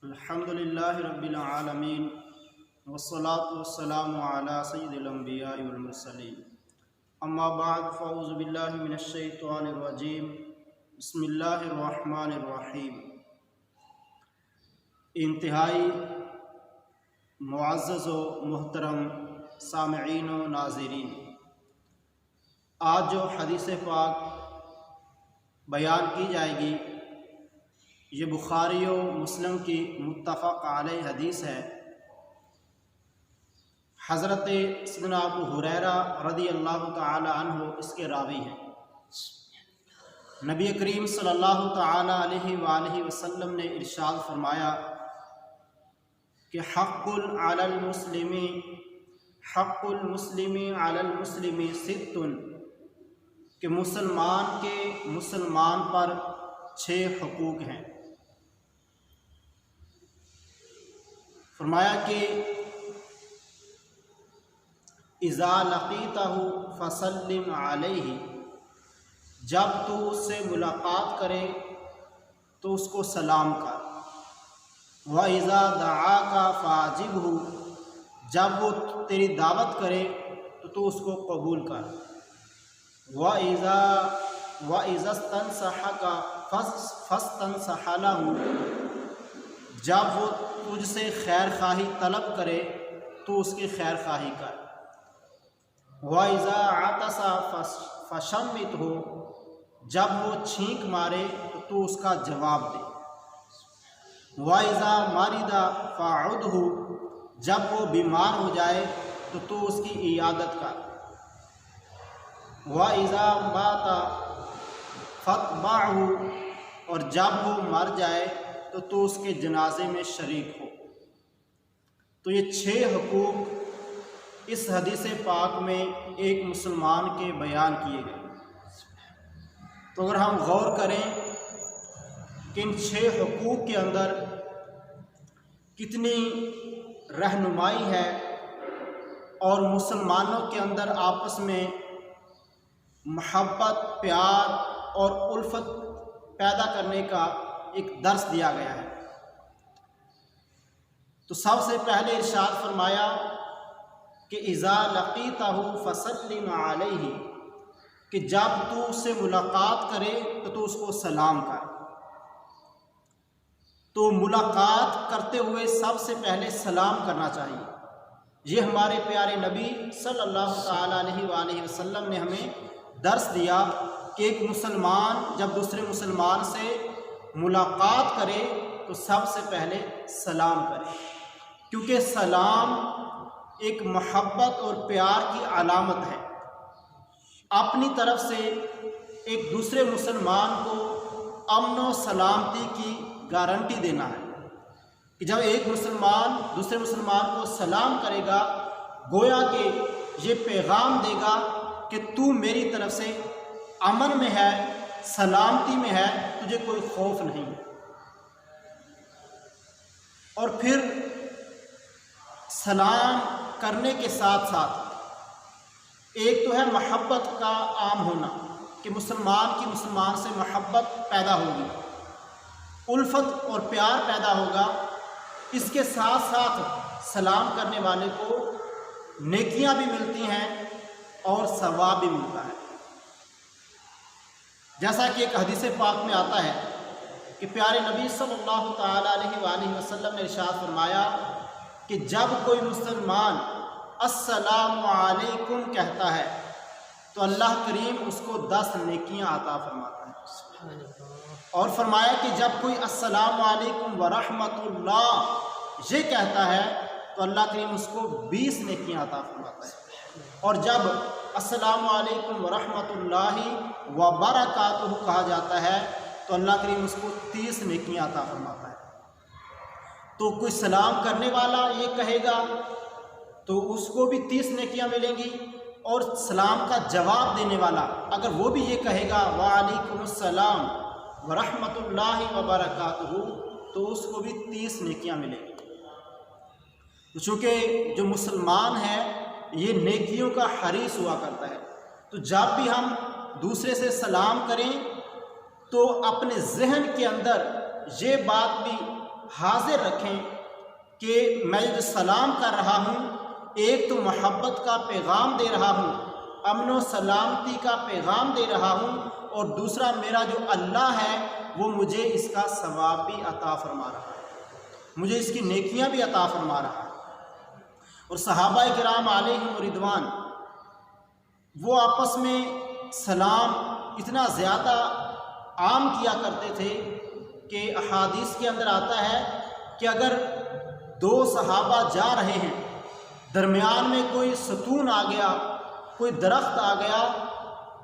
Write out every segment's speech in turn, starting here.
الحمد للہ رب العالمین والصلاة والسلام علی سید الانبیاء والمرسلین اما بعد فاعوذ باللہ من الشیطان الرجیم بسم اللہ الرحمن الرحیم۔ انتہائی معزز و محترم سامعین و ناظرین، آج جو حدیث پاک بیان کی جائے گی یہ بخاری و مسلم کی متفق علیہ حدیث ہے۔ حضرت سیدنا ابو ہریرہ رضی اللہ تعالی عنہ اس کے راوی ہیں۔ نبی کریم صلی اللہ تعالی علیہ وآلہ وسلم نے ارشاد فرمایا کہ حق علی المسلم ست، کہ مسلمان کے مسلمان پر 6 حقوق ہیں۔ فرمایا کہ اذا لقیتہ فسلم علیہ، جب تو اس سے ملاقات کرے تو اس کو سلام کر۔ وَإِذَا دَعَاكَ فَأَجِبْهُ، جب وہ تیری دعوت کرے تو اس کو قبول کر۔ وَإِذَا اسْتَنصَحَكَ فَاسْتَنصِحْ لَهُ، جب وہ تجھ سے خیر خواہی طلب کرے تو اس کی خیر خواہی کر۔ وَإِذَا عَطَسَ فَشَمِّتْهُ، جب وہ چھینک مارے تو اس کا جواب دے۔ وَإِذَا مَرِضَ فَعُدْهُ، جب وہ بیمار ہو جائے تو اس کی عیادت کر۔ وَإِذَا مَاتَ فَاتْبَعْهُ، اور جب وہ مر جائے تو اس کے جنازے میں شریک ہو۔ تو یہ 6 حقوق اس حدیث پاک میں ایک مسلمان کے بیان کیے گئے۔ تو اگر ہم غور کریں کہ ان 6 حقوق کے اندر کتنی رہنمائی ہے اور مسلمانوں کے اندر آپس میں محبت، پیار اور الفت پیدا کرنے کا ایک درس دیا گیا ہے۔ تو سب سے پہلے ارشاد فرمایا کہ اذا لقیتہ فسلم علیہ، کہ جب تو اس سے ملاقات کرے تو اس کو سلام کر۔ تو ملاقات کرتے ہوئے سب سے پہلے سلام کرنا چاہیے۔ یہ ہمارے پیارے نبی صلی اللہ تعالی علیہ وآلہ وسلم نے ہمیں درس دیا کہ ایک مسلمان جب دوسرے مسلمان سے ملاقات کرے تو سب سے پہلے سلام کرے، کیونکہ سلام ایک محبت اور پیار کی علامت ہے۔ اپنی طرف سے ایک دوسرے مسلمان کو امن و سلامتی کی گارنٹی دینا ہے کہ جب ایک مسلمان دوسرے مسلمان کو سلام کرے گا، گویا کہ یہ پیغام دے گا کہ تو میری طرف سے امن میں ہے، سلامتی میں ہے، تجھے کوئی خوف نہیں۔ اور پھر سلام کرنے کے ساتھ ساتھ ایک تو ہے محبت کا عام ہونا، کہ مسلمان کی مسلمان سے محبت پیدا ہوگی، الفت اور پیار پیدا ہوگا۔ اس کے ساتھ ساتھ سلام کرنے والے کو نیکیاں بھی ملتی ہیں اور ثواب بھی ملتا ہے۔ جیسا کہ ایک حدیث پاک میں آتا ہے کہ پیارے نبی صلی اللہ تعالی علیہ وآلہ وسلم نے ارشاد فرمایا کہ جب کوئی مسلمان السلام علیکم کہتا ہے تو اللہ کریم اس کو 10 نیکیاں عطا فرماتا ہے۔ اور فرمایا کہ جب کوئی السلام علیکم ورحمۃ اللہ یہ کہتا ہے تو اللہ کریم اس کو 20 نیکیاں عطا فرماتا ہے۔ اور جب السلام علیکم ورحمۃ اللہ وبرکاتہ کہا جاتا ہے تو اللہ کریم اس کو 30 نیکیاں عطا فرماتا ہے۔ تو کوئی سلام کرنے والا یہ کہے گا تو اس کو بھی 30 نیکیاں ملیں گی، اور سلام کا جواب دینے والا اگر وہ بھی یہ کہے گا وعلیکم السلام ورحمۃ اللہ وبرکاتہ تو اس کو بھی 30 نیکیاں ملیں گی۔ چونکہ جو مسلمان ہے یہ نیکیوں کا حریص ہوا کرتا ہے، تو جب بھی ہم دوسرے سے سلام کریں تو اپنے ذہن کے اندر یہ بات بھی حاضر رکھیں کہ میں جو سلام کر رہا ہوں ایک تو محبت کا پیغام دے رہا ہوں، امن و سلامتی کا پیغام دے رہا ہوں، اور دوسرا میرا جو اللہ ہے وہ مجھے اس کا ثواب بھی عطا فرما رہا ہے، مجھے اس کی نیکیاں بھی عطا فرما رہا ہے۔ اور صحابہ کرام علیہم رضوان وہ آپس میں سلام اتنا زیادہ عام کیا کرتے تھے کہ احادیث کے اندر آتا ہے کہ اگر دو صحابہ جا رہے ہیں، درمیان میں کوئی ستون آ گیا، کوئی درخت آ گیا،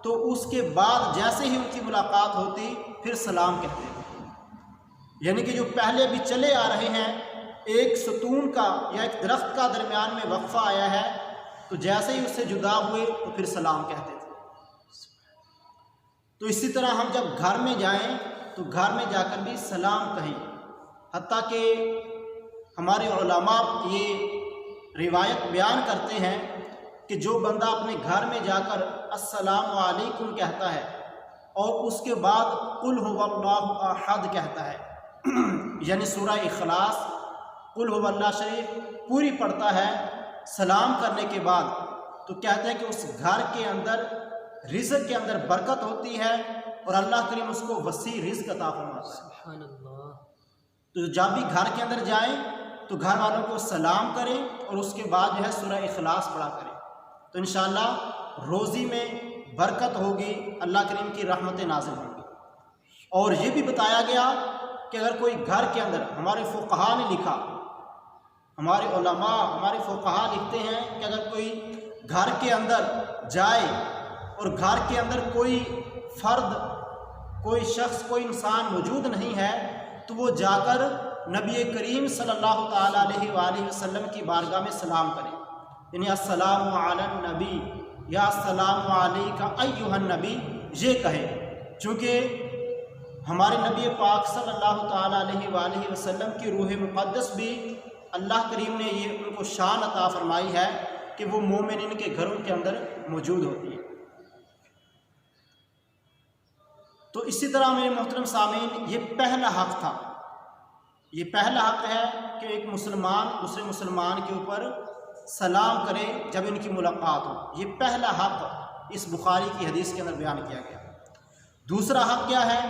تو اس کے بعد جیسے ہی ان کی ملاقات ہوتی پھر سلام کہتے تھے۔ یعنی کہ جو پہلے بھی چلے آ رہے ہیں، ایک ستون کا یا ایک درخت کا درمیان میں وقفہ آیا ہے، تو جیسے ہی اس سے جدا ہوئے تو پھر سلام کہتے تھے۔ تو اسی طرح ہم جب گھر میں جائیں تو گھر میں جا کر بھی سلام کہیں، حتیٰ کہ ہمارے علماء یہ روایت بیان کرتے ہیں کہ جو بندہ اپنے گھر میں جا کر السلام علیکم کہتا ہے اور اس کے بعد قل هو اللہ احد کہتا ہے، یعنی سورہ اخلاص قل هو اللہ شریف پوری پڑھتا ہے سلام کرنے کے بعد، تو کہتے ہیں کہ اس گھر کے اندر رزق کے اندر برکت ہوتی ہے اور اللہ کریم اس کو وسیع رزق عطا فرماتا ہے۔ سبحان اللہ۔ تو جب بھی گھر کے اندر جائیں تو گھر والوں کو سلام کریں اور اس کے بعد جو ہے سورہ اخلاص پڑھا کریں، تو انشاءاللہ روزی میں برکت ہوگی، اللہ کریم کی رحمتیں نازل ہوں گی۔ اور یہ بھی بتایا گیا کہ اگر کوئی گھر کے اندر، ہمارے فقہا نے لکھا، ہمارے علماء ہمارے فقہا لکھتے ہیں کہ اگر کوئی گھر کے اندر جائے اور گھر کے اندر کوئی فرد، کوئی شخص، کوئی انسان موجود نہیں ہے، تو وہ جا کر نبی کریم صلی اللہ تعالیٰ علیہ وآلہ وسلم کی بارگاہ میں سلام کریں، یعنی السلام علی النبی یا السلام علیک ایھا النبی یہ کہے، چونکہ ہمارے نبی پاک صلی اللہ تعالیٰ علیہ وآلہ وسلم کی روح مقدس بھی اللہ کریم نے یہ ان کو شان عطا فرمائی ہے کہ وہ مومنین کے گھروں کے اندر موجود ہوتی ہے۔ تو اسی طرح میرے محترم سامعین، یہ پہلا حق تھا، یہ پہلا حق ہے کہ ایک مسلمان دوسرے مسلمان کے اوپر سلام کرے جب ان کی ملاقات ہو، یہ پہلا حق اس بخاری کی حدیث کے اندر بیان کیا گیا۔ دوسرا حق کیا ہے؟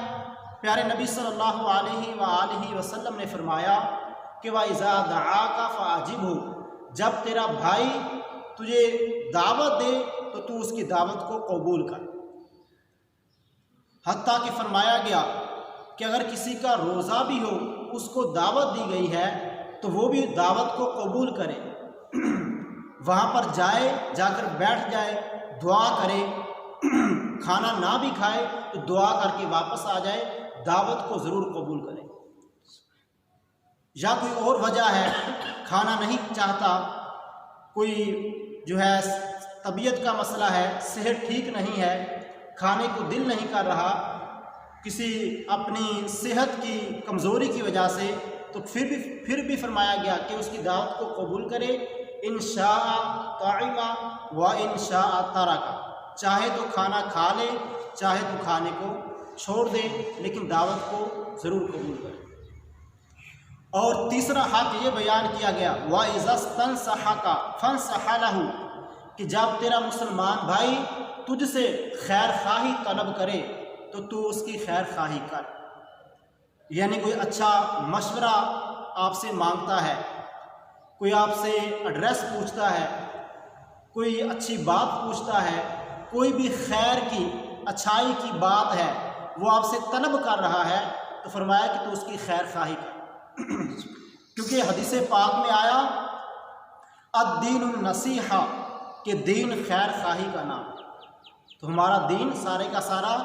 پیارے نبی صلی اللہ علیہ وآلہ وسلم نے فرمایا کہ وَإِذَا دَعَاكَ فَأَجِبْهُ، جب تیرا بھائی تجھے دعوت دے تو تو اس کی دعوت کو قبول کر۔ حتیٰ کہ فرمایا گیا کہ اگر کسی کا روزہ بھی ہو، اس کو دعوت دی گئی ہے تو وہ بھی دعوت کو قبول کرے، وہاں پر جائے، جا کر بیٹھ جائے، دعا کرے، کھانا نہ بھی کھائے تو دعا کر کے واپس آ جائے، دعوت کو ضرور قبول کرے۔ یا کوئی اور وجہ ہے، کھانا نہیں چاہتا، کوئی جو ہے طبیعت کا مسئلہ ہے، صحت ٹھیک نہیں ہے، کھانے کو دل نہیں کر رہا، کسی اپنی صحت کی کمزوری کی وجہ سے، تو پھر بھی فرمایا گیا کہ اس کی دعوت کو قبول کرے، ان شاء طعم و ان شاء ترک، چاہے تو کھانا کھا لے، چاہے تو کھانے کو چھوڑ دے، لیکن دعوت کو ضرور قبول کرے۔ اور تیسرا حق یہ بیان کیا گیا وَإِذَا اسْتَنصَحَكَ فَانصَحْ لَهُ، کہ جب تیرا مسلمان بھائی تجھ سے خیر خواہی طلب کرے تو تو اس کی خیر خواہی کر، یعنی کوئی اچھا مشورہ آپ سے مانگتا ہے، کوئی آپ سے ایڈریس پوچھتا ہے، کوئی اچھی بات پوچھتا ہے، کوئی بھی خیر کی اچھائی کی بات ہے وہ آپ سے طلب کر رہا ہے، تو فرمایا کہ تو اس کی خیر خواہی کر، کیونکہ حدیث پاک میں آیا الدین النصیحہ، کہ دین خیر خواہی کا نام ہے، تو ہمارا دین سارے کا سارا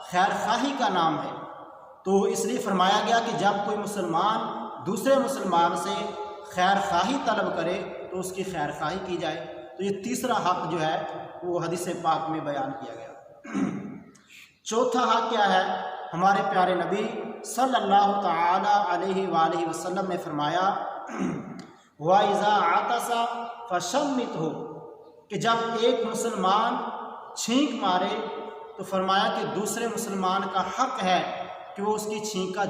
خیر خواہی کا نام ہے، تو اس لیے فرمایا گیا کہ جب کوئی مسلمان دوسرے مسلمان سے خیر خواہی طلب کرے تو اس کی خیر خواہی کی جائے۔ تو یہ تیسرا حق جو ہے وہ حدیث پاک میں بیان کیا گیا۔ چوتھا حق کیا ہے؟ ہمارے پیارے نبی صلی اللہ تعالی علیہ وآلہ وسلم نے فرمایا وَإِذَا عَطَسَ فَشَمِّتْهُ، کہ جب ایک مسلمان چھینک مارے تو فرمایا کہ دوسرے مسلمان کا حق ہے کہ وہ اس کی چھینک کا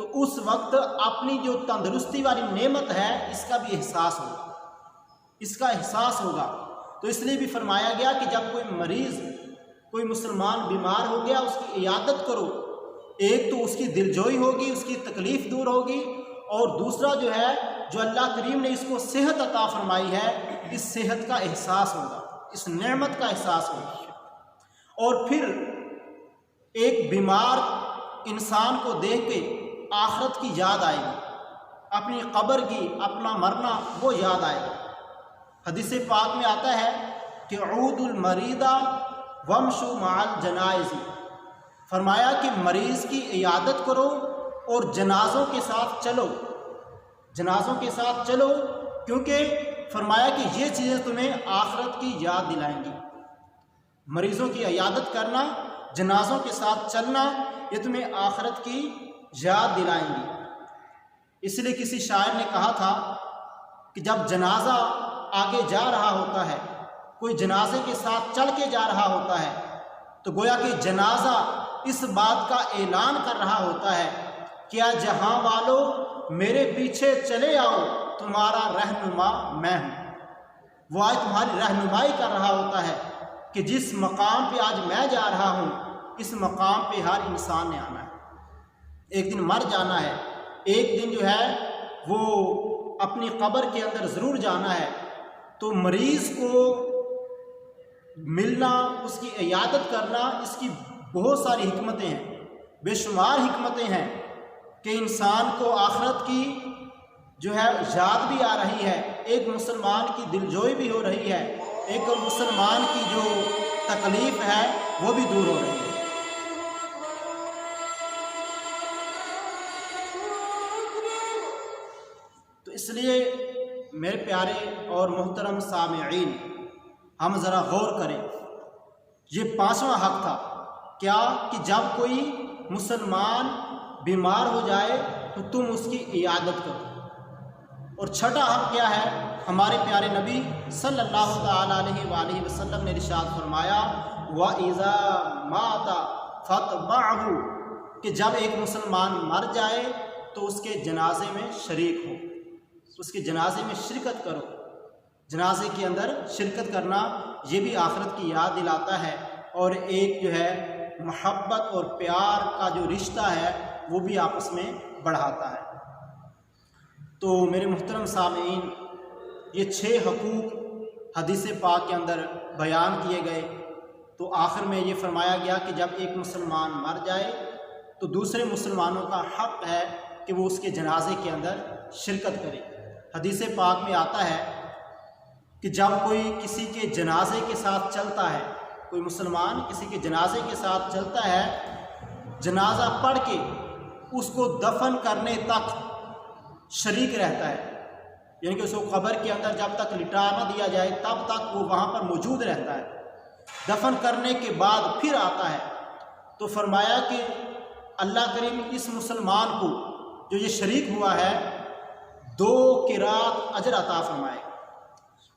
تو اس وقت اپنی جو تندرستی والی نعمت ہے اس کا بھی احساس ہوگا، اس کا احساس ہوگا۔ تو اس لیے بھی فرمایا گیا کہ جب کوئی مریض، کوئی مسلمان بیمار ہو گیا اس کی عیادت کرو، ایک تو اس کی دلجوئی ہوگی، اس کی تکلیف دور ہوگی، اور دوسرا جو ہے جو اللہ کریم نے اس کو صحت عطا فرمائی ہے اس صحت کا احساس ہوگا، اس نعمت کا احساس ہوگا۔ اور پھر ایک بیمار انسان کو دیکھ کے آخرت کی یاد آئے گی، اپنی قبر کی، اپنا مرنا وہ یاد آئے گا۔ حدیث پاک میں آتا ہے کہ عود المریضہ وامشوا مع الجنائز، فرمایا کہ مریض کی عیادت کرو اور جنازوں کے ساتھ چلو، جنازوں کے ساتھ چلو، کیونکہ فرمایا کہ یہ چیزیں تمہیں آخرت کی یاد دلائیں گی۔ مریضوں کی عیادت کرنا، جنازوں کے ساتھ چلنا، یہ تمہیں آخرت کی یاد دلائیں گی۔ اس لیے کسی شاعر نے کہا تھا کہ جب جنازہ آگے جا رہا ہوتا ہے، کوئی جنازے کے ساتھ چل کے جا رہا ہوتا ہے، تو گویا کہ جنازہ اس بات کا اعلان کر رہا ہوتا ہے، کیا جہاں والوں میرے پیچھے چلے آؤ، تمہارا رہنما میں ہوں۔ وہ آج تمہاری رہنمائی کر رہا ہوتا ہے کہ جس مقام پہ آج میں جا رہا ہوں اس مقام پہ ہر انسان نے آنا ہے، ایک دن مر جانا ہے، ایک دن جو ہے وہ اپنی قبر کے اندر ضرور جانا ہے۔ تو مریض کو ملنا، اس کی عیادت کرنا، اس کی بہت ساری حکمتیں ہیں، بے شمار حکمتیں ہیں کہ انسان کو آخرت کی جو ہے یاد بھی آ رہی ہے، ایک مسلمان کی دلجوئی بھی ہو رہی ہے، ایک مسلمان کی جو تکلیف ہے وہ بھی دور ہو رہی ہے۔ تو اس لیے میرے پیارے اور محترم سامعین، ہم ذرا غور کریں، یہ 5واں حق تھا کیا کہ جب کوئی مسلمان بیمار ہو جائے تو تم اس کی عیادت کرو۔ اور 6واں حق کیا ہے؟ ہمارے پیارے نبی صلی اللہ تعالیٰ علیہ وآلہ وسلم نے ارشاد فرمایا وَإِذَا مَاتَ فَاتْبَعْهُ، کہ جب ایک مسلمان مر جائے تو اس کے جنازے میں شریک ہو، اس کے جنازے میں شرکت کرو۔ جنازے کے اندر شرکت کرنا یہ بھی آخرت کی یاد دلاتا ہے، اور ایک جو ہے محبت اور پیار کا جو رشتہ ہے وہ بھی آپس میں بڑھاتا ہے۔ تو میرے محترم سامعین، یہ 6 حقوق حدیث پاک کے اندر بیان کیے گئے۔ تو آخر میں یہ فرمایا گیا کہ جب ایک مسلمان مر جائے تو دوسرے مسلمانوں کا حق ہے کہ وہ اس کے جنازے کے اندر شرکت کرے۔ حدیث پاک میں آتا ہے کہ جب کوئی کسی کے جنازے کے ساتھ چلتا ہے، کوئی مسلمان کسی کے جنازے کے ساتھ چلتا ہے، جنازہ پڑھ کے اس کو دفن کرنے تک شریک رہتا ہے، یعنی کہ اس کو قبر کے اندر جب تک لٹا نہ دیا جائے تب تک وہ وہاں پر موجود رہتا ہے، دفن کرنے کے بعد پھر آتا ہے۔ تو فرمایا کہ اللہ کریم اس مسلمان کو جو یہ شریک ہوا ہے 2 قرات اجر عطا فرمائے۔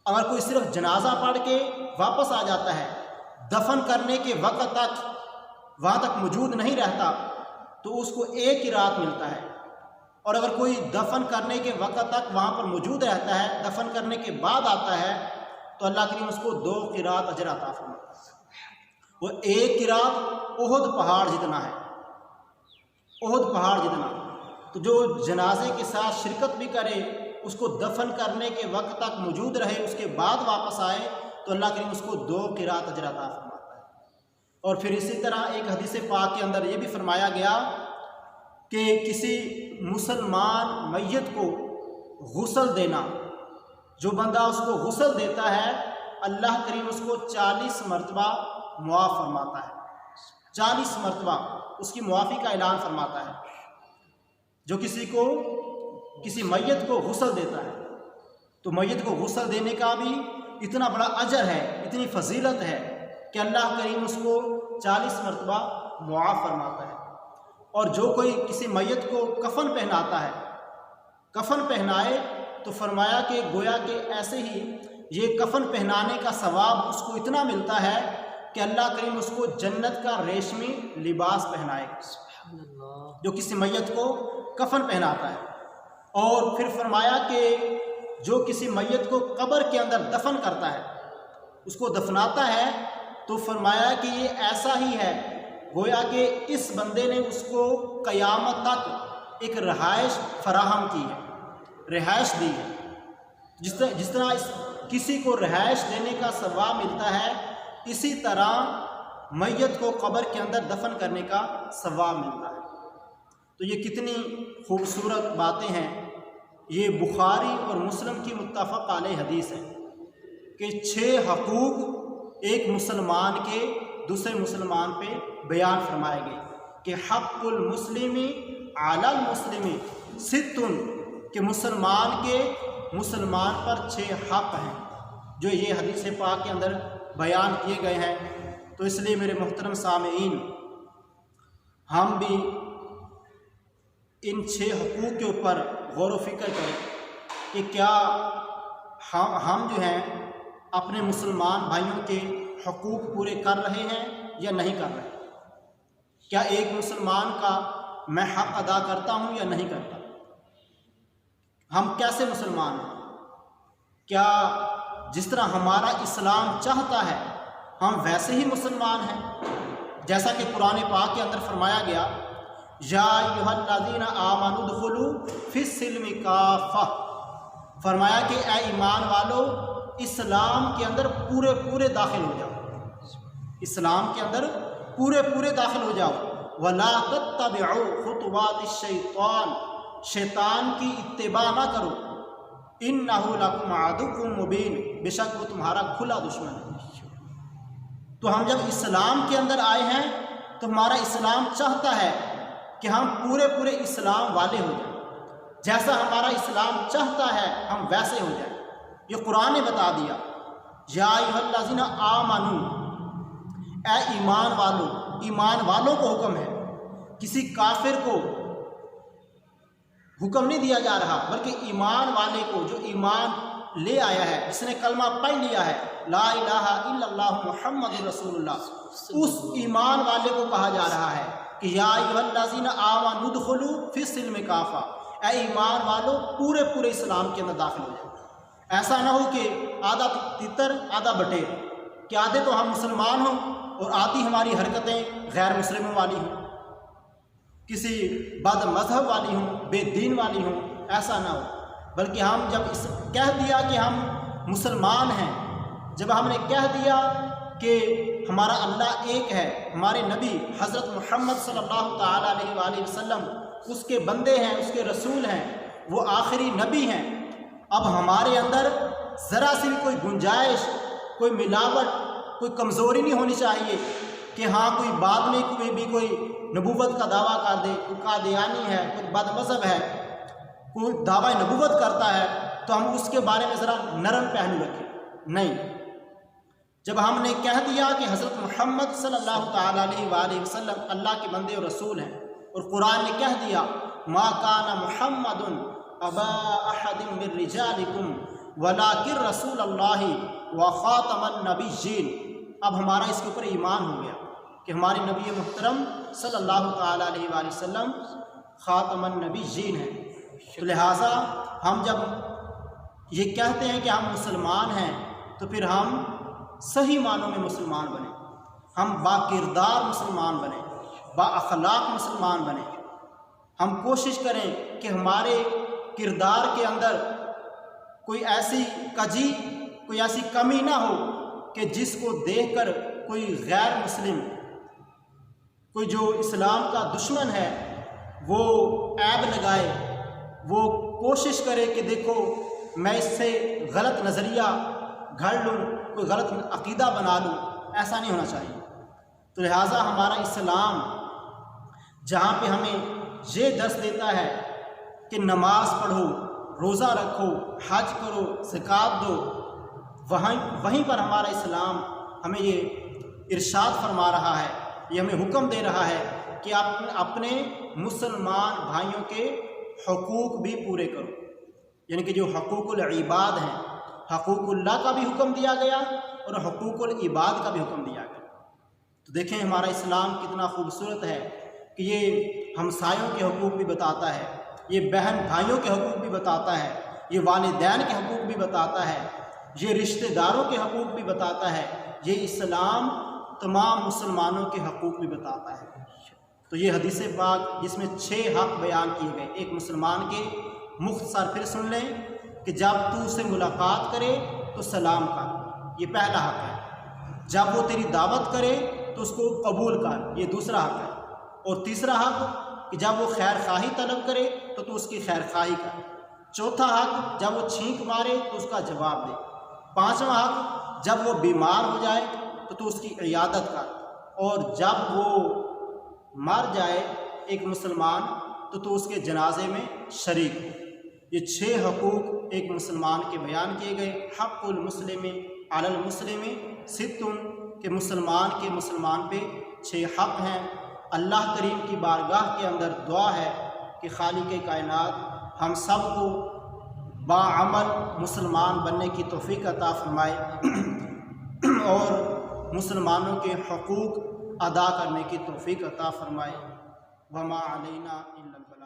اگر کوئی صرف جنازہ پڑھ کے واپس آ جاتا ہے، دفن کرنے کے وقت تک وہاں تک موجود نہیں رہتا تو اس کو 1 قرات ملتا ہے، اور اگر کوئی دفن کرنے کے وقت تک وہاں پر موجود رہتا ہے، دفن کرنے کے بعد آتا ہے تو اللہ کریم اس کو 2 قرات اجر عطا فرماتا ہے۔ وہ 1 قرات احد پہاڑ جتنا ہے، احد پہاڑ جتنا۔ تو جو جنازے کے ساتھ شرکت بھی کرے، اس کو دفن کرنے کے وقت تک موجود رہے، اس کے بعد واپس آئے تو اللہ کریم اس کو 2 قرات اجر عطا فرماتا ہے۔ اور پھر اسی طرح ایک حدیث پاک کے اندر یہ بھی فرمایا گیا کہ کسی مسلمان میت کو غسل دینا، جو بندہ اس کو غسل دیتا ہے اللہ کریم اس کو 40 مرتبہ معاف فرماتا ہے، 40 مرتبہ اس کی معافی کا اعلان فرماتا ہے۔ جو کسی میت کو غسل دیتا ہے تو میت کو غسل دینے کا بھی اتنا بڑا اجر ہے، اتنی فضیلت ہے کہ اللہ کریم اس کو 40 مرتبہ معاف فرماتا ہے۔ اور جو کوئی کسی میت کو کفن پہناتا ہے، کفن پہنائے تو فرمایا کہ گویا کہ ایسے ہی یہ کفن پہنانے کا ثواب اس کو اتنا ملتا ہے کہ اللہ کریم اس کو جنت کا ریشمی لباس پہنائے۔ جو کسی میت کو کفن پہناتا ہے، اور پھر فرمایا کہ جو کسی میت کو قبر کے اندر دفن کرتا ہے، اس کو دفناتا ہے، تو فرمایا کہ یہ ایسا ہی ہے گویا کہ اس بندے نے اس کو قیامت تک ایک رہائش فراہم کی ہے، رہائش دی ہے۔ جس طرح کسی کو رہائش دینے کا ثواب ملتا ہے، اسی طرح میت کو قبر کے اندر دفن کرنے کا ثواب ملتا ہے۔ تو یہ کتنی خوبصورت باتیں ہیں۔ یہ بخاری اور مسلم کی متفق علیہ حدیث ہے کہ 6 حقوق ایک مسلمان کے دوسرے مسلمان پہ بیان فرمائے گئے کہ حق المسلم علی المسلم ستن، کہ مسلمان کے مسلمان پر 6 حق ہیں جو یہ حدیث پاک کے اندر بیان کیے گئے ہیں۔ تو اس لیے میرے محترم سامعین، ہم بھی ان 6 حقوق کے اوپر غور و فکر کریں کہ کیا ہم جو ہیں اپنے مسلمان بھائیوں کے حقوق پورے کر رہے ہیں یا نہیں کر رہے؟ کیا ایک مسلمان کا میں حق ادا کرتا ہوں یا نہیں کرتا؟ ہم کیسے مسلمان ہیں؟ کیا جس طرح ہمارا اسلام چاہتا ہے ہم ویسے ہی مسلمان ہیں؟ جیسا کہ قرآن پاک کے اندر فرمایا گیا، یا ایھا الذین آمنوا ادخلوا فی السلم کافہ، فرمایا کہ اے ایمان والو اسلام کے اندر پورے داخل ہو جاؤ، اسلام کے اندر پورے داخل ہو جاؤ۔ ولا تتبعوا خطوات الشیطان، شیطان کی اتباع نہ کرو، انہ لکم عدو مبین، بے شک وہ تمہارا کھلا دشمن ہے۔ تو ہم جب اسلام کے اندر آئے ہیں تو ہمارا اسلام چاہتا ہے کہ ہم پورے اسلام والے ہو جائیں، جیسا ہمارا اسلام چاہتا ہے ہم ویسے ہو جائیں۔ یہ قرآن نے بتا دیا، یا ایھا الذین آمنوا، اے ایمان والو، ایمان والوں کو حکم ہے، کسی کافر کو حکم نہیں دیا جا رہا، بلکہ ایمان والے کو جو ایمان لے آیا ہے، جس نے کلمہ پڑھ لیا ہے لا الہ الا اللہ محمد رسول اللہ، اس ایمان والے کو کہا جا رہا ہے کہ یا ایھا الذین آمنوا ادخلوا فی السلم کافہ، اے ایمان والو پورے اسلام کے اندر داخل ہو جائے۔ ایسا نہ ہو کہ آدھا تتر آدھا بٹیر، کہ آدھے تو ہم مسلمان ہوں اور آدھی ہماری حرکتیں غیر مسلموں والی ہوں، کسی بد مذہب والی ہوں، بے دین والی ہوں، ایسا نہ ہو، بلکہ ہم جب کہہ دیا کہ ہم مسلمان ہیں، جب ہم نے کہہ دیا کہ ہمارا اللہ ایک ہے، ہمارے نبی حضرت محمد صلی اللہ تعالیٰ علیہ وآلہ وسلم اس کے بندے ہیں، اس کے رسول ہیں، وہ آخری نبی ہیں، اب ہمارے اندر ذرا سی بھی کوئی گنجائش، کوئی ملاوٹ، کوئی کمزوری نہیں ہونی چاہیے کہ ہاں کوئی بعد میں کوئی نبوت کا دعویٰ کر دے، کوئی قادیانی ہے، کوئی بد مذہب ہے، کوئی دعویٰ نبوت کرتا ہے تو ہم اس کے بارے میں ذرا نرم پہلو رکھیں۔ نہیں، جب ہم نے کہہ دیا کہ حضرت محمد صلی اللہ تعالیٰ علیہ وآلہ وسلم اللہ کے بندے اور رسول ہیں، اور قرآن نے کہہ دیا ما کان محمد ابا احد من رجالکم ولکن رسول اللہ وخاتم النبیین، اب ہمارا اس کے اوپر ایمان ہو گیا کہ ہمارے نبی محترم صلی اللہ تعالیٰ علیہ وآلہ وسلم خاتم النبیین ہیں۔ تو لہٰذا ہم جب یہ کہتے ہیں کہ ہم مسلمان ہیں تو پھر ہم صحیح معنوں میں مسلمان بنیں، ہم با کردار مسلمان بنیں، با اخلاق مسلمان بنیں، ہم کوشش کریں کہ ہمارے کردار کے اندر کوئی ایسی کجی، کوئی ایسی کمی نہ ہو کہ جس کو دیکھ کر کوئی غیر مسلم، کوئی جو اسلام کا دشمن ہے، وہ عیب لگائے، وہ کوشش کرے کہ دیکھو میں اس سے غلط نظریہ گھڑ لوں، کوئی غلط عقیدہ بنا لوں، ایسا نہیں ہونا چاہیے۔ تو لہٰذا ہمارا اسلام جہاں پہ ہمیں یہ درس دیتا ہے کہ نماز پڑھو، روزہ رکھو، حج کرو، زکوٰۃ دو، وہیں پر ہمارا اسلام ہمیں یہ ارشاد فرما رہا ہے، یہ ہمیں حکم دے رہا ہے کہ آپ اپنے مسلمان بھائیوں کے حقوق بھی پورے کرو، یعنی کہ جو حقوق العباد ہیں، حقوق اللہ کا بھی حکم دیا گیا اور حقوق العباد کا بھی حکم دیا گیا۔ تو دیکھیں ہمارا اسلام کتنا خوبصورت ہے کہ یہ ہمسایوں کے حقوق بھی بتاتا ہے، یہ بہن بھائیوں کے حقوق بھی بتاتا ہے، یہ والدین کے حقوق بھی بتاتا ہے، یہ رشتہ داروں کے حقوق بھی بتاتا ہے، یہ اسلام تمام مسلمانوں کے حقوق بھی بتاتا ہے۔ تو یہ حدیث پاک جس میں 6 حق بیان کیے گئے، ایک مسلمان کے مختصر پھر سن لیں کہ جب تو اسے ملاقات کرے تو سلام کر، یہ پہلا حق ہے۔ جب وہ تیری دعوت کرے تو اس کو قبول کر، یہ دوسرا حق ہے۔ اور تیسرا حق کہ جب وہ خیر خواہی طلب کرے تو اس کی خیر خواہی کر۔ چوتھا حق جب وہ چھینک مارے تو اس کا جواب دے۔ پانچواں حق جب وہ بیمار ہو جائے تو اس کی عیادت کر، اور جب وہ مر جائے ایک مسلمان تو اس کے جنازے میں شریک ہو۔ یہ 6 حقوق ایک مسلمان کے بیان کیے گئے۔ حق المسلم علی المسلم ستٌ، کہ مسلمان پہ 6 حق ہیں۔ اللہ کریم کی بارگاہ کے اندر دعا ہے کہ خالق کائنات ہم سب کو باعمل مسلمان بننے کی توفیق عطا فرمائے اور مسلمانوں کے حقوق ادا کرنے کی توفیق عطا فرمائے۔ وما علینا الا البلاغ۔